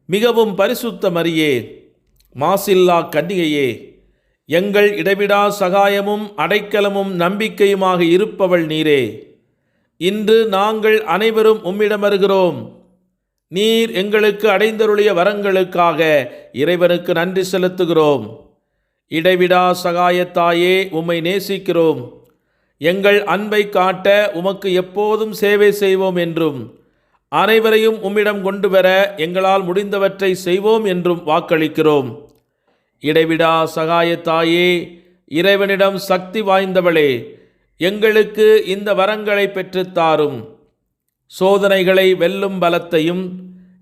மிகவும் பரிசுத்த மரியே, மாசில்லா கன்னிகையே, எங்கள் இடைவிடா சகாயமும் அடைக்கலமும் நம்பிக்கையுமாக இருப்பவள் நீரே. இன்று நாங்கள் அனைவரும் உம்மிடம் வருகிறோம். நீர் எங்களுக்கு அடைந்தருளிய வரங்களுக்காக இறைவனுக்கு நன்றி செலுத்துகிறோம். இடைவிடா சகாயத்தாயே, உம்மை நேசிக்கிறோம். எங்கள் அன்பை காட்ட உமக்கு எப்போதும் சேவை செய்வோம் என்றும், அனைவரையும் உம்மிடம் கொண்டு வர எங்களால் முடிந்தவற்றை செய்வோம் என்றும் வாக்களிக்கிறோம். இடைவிடா சகாயத்தாயே, இறைவனிடம் சக்தி வாய்ந்தவளே, எங்களுக்கு இந்த வரங்களை பெற்றுத்தாரும். சோதனைகளை வெல்லும் பலத்தையும்,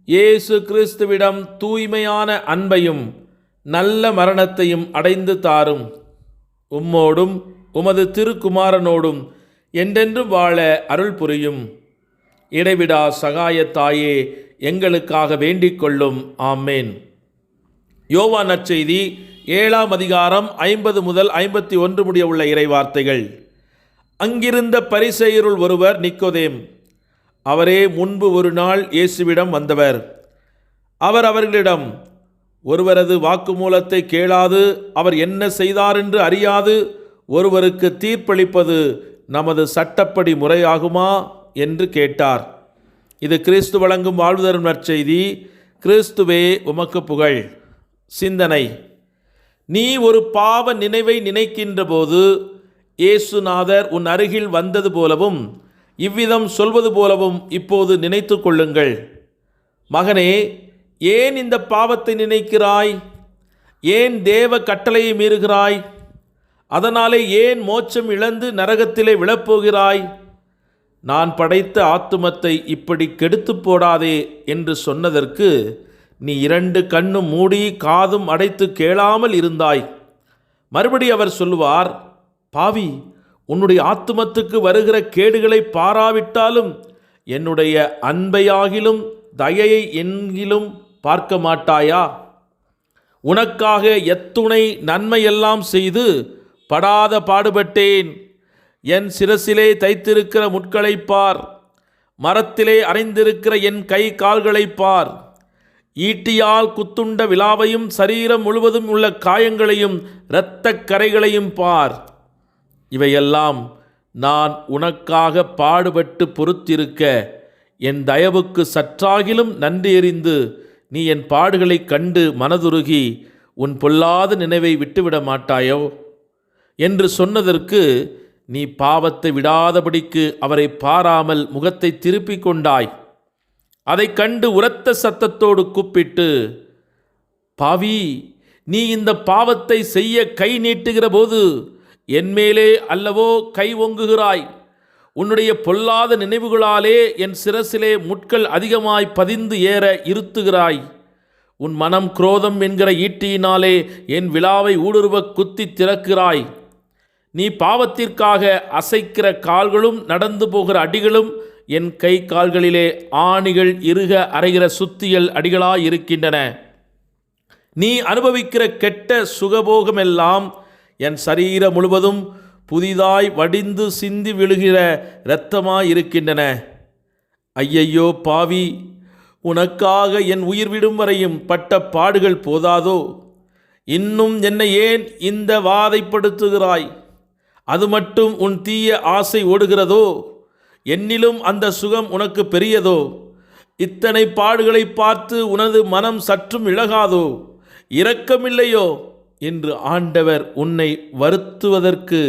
இயேசு கிறிஸ்துவிடம் தூய்மையான அன்பையும் நல்ல மரணத்தையும் அடைந்து தாரும். உம்மோடும் உமது திருக்குமாரனோடும் என்றென்றும் வாழ அருள் புரியும். இடைவிடா சகாயத்தாயே, எங்களுக்காக வேண்டிக் கொள்ளும். ஆமேன். யோவான் நற்செய்தி 7ஆம் அதிகாரம் 50 முதல் 51 முடிய உள்ள இறைவார்த்தைகள். அங்கிருந்த பரிசேயருள் ஒருவர் நிக்கோதேம். அவரே முன்பு ஒரு நாள் இயேசுவிடம் வந்தவர். அவர் அவர்களிடம், ஒருவரது வாக்குமூலத்தை கேளாது அவர் என்ன செய்தார் என்று அறியாது ஒருவருக்கு தீர்ப்பளிப்பது நமது சட்டப்படி முறையாகுமா என்று கேட்டார். இது கிறிஸ்து வழங்கும் வாழ்வு தரும் நற்செய்தி. கிறிஸ்துவே உமக்கு புகழ். சிந்தனை: நீ ஒரு பாவ நினைவை நினைக்கின்ற போது இயேசுநாதர் உன் அருகில் வந்தது போலவும் இவ்விதம் சொல்வது போலவும் இப்போது நினைத்து கொள்ளுங்கள். மகனே, ஏன் இந்த பாவத்தை நினைக்கிறாய்? ஏன் தேவ கட்டளையை மீறுகிறாய்? அதனாலே ஏன் மோட்சம் இழந்து நரகத்திலே விழப்போகிறாய்? நான் படைத்த ஆத்துமத்தை இப்படி கெடுத்து போடாதே என்று சொன்னதற்கு நீ 2 கண்ணும் மூடி காதும் அடைத்து கேளாமல் இருந்தாய். மறுபடி அவர் சொல்லுவார், பாவி, உன்னுடைய ஆத்துமத்துக்கு வருகிற கேடுகளை பாராவிட்டாலும் என்னுடைய அன்பையாகிலும் தயையை என்கிலும் பார்க்க மாட்டாயா? உனக்காக எத்துணை நன்மையெல்லாம் செய்து படாத பாடுபட்டேன். என் சிரசிலே தைத்திருக்கிற முட்களை பார், மரத்திலே அறைந்திருக்கிற என் கை கால்களை பார், ஈட்டியால் குத்துண்ட விலாவையும் சரீரம் முழுவதும் உள்ள காயங்களையும் இரத்தக் கரைகளையும் பார். இவையெல்லாம் நான் உனக்காக பாடுபட்டு பொறுத்திருக்க என் தயவுக்கு சற்றாகிலும் நன்றி எறிந்து நீ என் பாடுகளை கண்டு மனதுருகி உன் பொல்லாத நினைவை விட்டுவிட மாட்டாயோ என்று சொன்னதற்கு நீ பாவத்தை விடாதபடிக்கு அவரை பாராமல் முகத்தை திருப்பிக் கொண்டாய். அதை கண்டு உரத்த சத்தத்தோடு கூப்பிட்டு, பாவி, நீ இந்த பாவத்தை செய்ய கை நீட்டுகிற போது என்மேலே அல்லவோ கை ஓங்குகிறாய். உன்னுடைய பொல்லாத நினைவுகளாலே என் சிரசிலே முட்கள் அதிகமாய் பதிந்து ஏற இருத்துகிறாய். உன் மனம் குரோதம் என்கிற ஈட்டியினாலே என் விலாவை ஊடுருவ குத்தி திறக்கிறாய். நீ பாவத்திற்காக அசைக்கிற கால்களும் நடந்து போகிற அடிகளும் என் கை கால்களிலே ஆணிகள் இறுக அறைகிற சுத்தியல் அடிகளாயிருக்கின்றன. நீ அனுபவிக்கிற கெட்ட சுகபோகமெல்லாம் என் சரீரம் முழுவதும் புதிதாய் வடிந்து சிந்தி விழுகிற இரத்தமாயிருக்கின்றன. ஐயையோ பாவி, உனக்காக என் உயிர் விடும் வரையும் பட்ட பாடுகள் போதாதோ? இன்னும் என்னை ஏன் இந்த வாதைப்படுத்துகிறாய்? அது மட்டும் உன் தீய ஆசை ஓடுகிறதோ? என்னிலும் அந்த சுகம் உனக்கு பெரியதோ? இத்தனை பாடுகளை பார்த்து உனது மனம் சற்றும் இழகாதோ? இரக்கமில்லையோ என்று ஆண்டவர் உன்னை வருத்துவதற்கு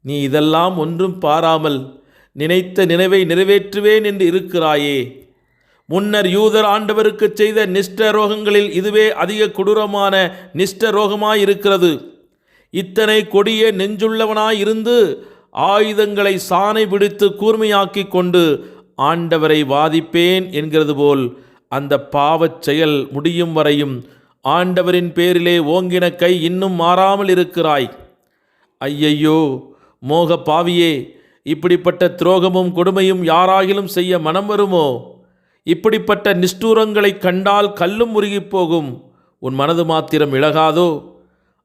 நீ இதெல்லாம் ஒன்றும் பாராமல் நினைத்த நினைவை நிறைவேற்றுவேன் என்று இருக்கிறாயே. முன்னர் யூதர் ஆண்டவருக்கு செய்த நிஷ்டரோகங்களில் இதுவே அதிக கொடூரமான நிஷ்டரோகமாயிருக்கிறது. இத்தனை கொடிய நெஞ்சுள்ளவனாயிருந்து ஆயுதங்களை சாணை பிடித்து கூர்மையாக்கி கொண்டு ஆண்டவரை வாதிப்பேன் என்கிறது போல் அந்த பாவச் செயல் முடியும் வரையும் ஆண்டவரின் பேரிலே ஓங்கின கை இன்னும் மாறாமல் இருக்கிறாய். ஐயையோ மோக பாவியே, இப்படிப்பட்ட துரோகமும் கொடுமையும் யாராகிலும் செய்ய மனம் வருமோ? இப்படிப்பட்ட நிஷ்டூரங்களை கண்டால் கல்லும் உருகிப் போகும். உன் மனது மாத்திரம் இழகாதோ?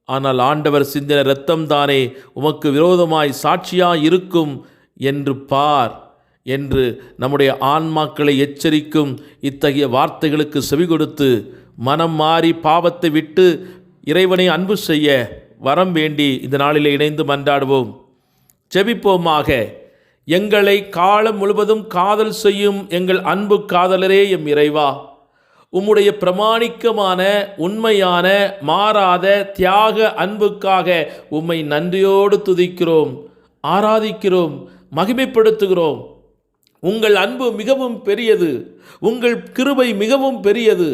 ஆனால் ஆண்டவர் சிந்தின இரத்தம்தானே உமக்கு விரோதமாய் சாட்சியாய் இருக்கும் என்று பார் என்று நம்முடைய ஆன்மாக்களை எச்சரிக்கும் இத்தகைய வார்த்தைகளுக்கு செவி கொடுத்து மனம் மாறி பாவத்தை விட்டு இறைவனை அன்பு செய்ய வரம் வேண்டி இந்த நாளிலே இணைந்து மன்றாடுவோம். ஜெபிப்போமாக. எங்களை காலம் முழுவதும் காதல் செய்யும் எங்கள் அன்பு காதலரே எம் இறைவா, உம்முடைய பிரமாணிக்கமான உண்மையான மாறாத தியாக அன்புக்காக உம்மை நன்றியோடு துதிக்கிறோம், ஆராதிக்கிறோம், மகிமைப்படுத்துகிறோம். உங்கள் அன்பு மிகவும் பெரியது, உங்கள் கிருபை மிகவும் பெரியது.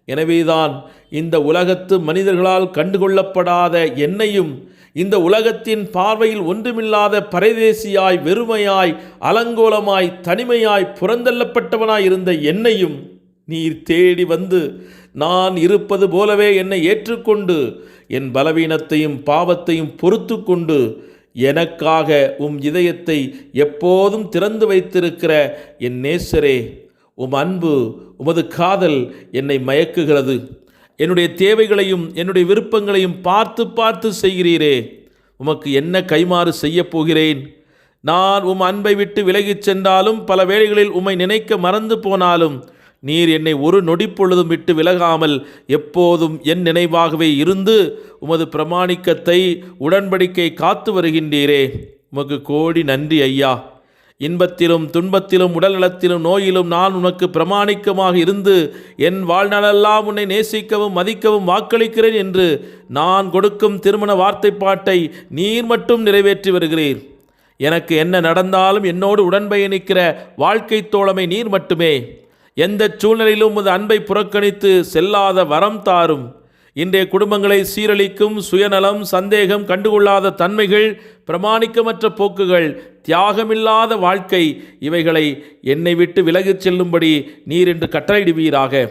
எனவேதான் இந்த உலகத்து மனிதர்களால் கண்டுகொள்ளப்படாத என்னையும், இந்த உலகத்தின் பார்வையில் ஒன்றுமில்லாத பரதேசியாய், வெறுமையாய், அலங்கோலமாய், தனிமையாய், புறந்தள்ளப்பட்டவனாய் இருந்த என்னையும் நீர் தேடி வந்து நான் இருப்பது போலவே என்னை ஏற்றுக்கொண்டு என் பலவீனத்தையும் பாவத்தையும் பொறுத்து கொண்டு எனக்காக உம் இதயத்தை எப்போதும் திறந்து வைத்திருக்கிற என் நேசரே, உம் அன்பு, உமது காதல் என்னை மயக்குகிறது. என்னுடைய தேவைகளையும் என்னுடைய விருப்பங்களையும் பார்த்து பார்த்து செய்கிறீரே. உமக்கு என்ன கைமாறு செய்ய போகிறேன்? நான் உம் அன்பை விட்டு விலகிச் சென்றாலும், பல வேளைகளில் உம்மை நினைக்க மறந்து போனாலும், நீர் என்னை ஒரு நொடிப்பொழுதும் விட்டு விலகாமல் எப்போதும் என் நினைவாகவே இருந்து உமது பிரமாணிக்கத்தை, உடன்படிக்கை காத்து வருகின்றீரே. உமக்கு கோடி நன்றி ஐயா. இன்பத்திலும் துன்பத்திலும் உடல்நலத்திலும் நோயிலும் நான் உனக்கு பிரமாணிக்கமாக இருந்து என் வாழ்நாளெல்லாம் உன்னை நேசிக்கவும் மதிக்கவும் வாக்களிக்கிறேன் என்று நான் கொடுக்கும் திருமண வார்த்தைப்பாட்டை நீர் மட்டும் நிறைவேற்றி வருகிறீர். எனக்கு என்ன நடந்தாலும் என்னோடு உடன்பயணிக்கிற வாழ்க்கை தோழமை நீர் மட்டுமே. எந்த சூழ்நிலையிலும் உமது அன்பை புறக்கணித்து செல்லாத வரம் தாரும். இன்றைய குடும்பங்களை சீரழிக்கும் சுயநலம், சந்தேகம், கண்டுகொள்ளாத தன்மைகள், பிரமாணிக்கமற்ற போக்குகள், தியாகமில்லாத வாழ்க்கை, இவைகளை என்னை விட்டு விலகிச் செல்லும்படி நீர் என்று கட்டளையிடுவீராக.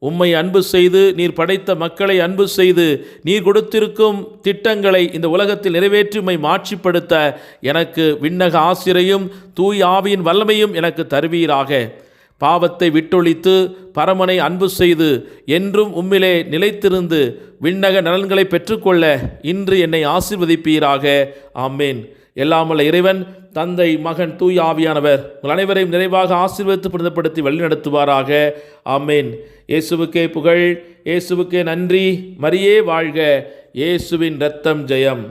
உம்மை அன்பு செய்து, நீர் படைத்த மக்களை அன்பு செய்து, நீர் கொடுத்திருக்கும் திட்டங்களை இந்த உலகத்தில் நிறைவேற்றி உம்மை மாட்சிப்படுத்த எனக்கு விண்ணக ஆசிரையும் தூய் ஆவியின் வல்லமையும் எனக்கு தருவீராக. பாவத்தை விட்டொழித்து பரமனை அன்பு செய்து என்றும் உம்மிலே நிலைத்திருந்து விண்ணக நலன்களை பெற்றுக்கொள்ள இன்று என்னை ஆசீர்வதிப்பீராக. ஆமேன். எல்லாமல்ல இறைவன், தந்தை, மகன், தூய் ஆவியானவர் உங்கள் அனைவரையும் நிறைவாக ஆசீர்வதித்து புனிதப்படுத்தி வழிநடத்துவாராக. ஆமேன். இயேசுவுக்கே புகழ், இயேசுவுக்கே நன்றி. மரியே வாழ்க. இயேசுவின் இரத்தம் ஜெயம்.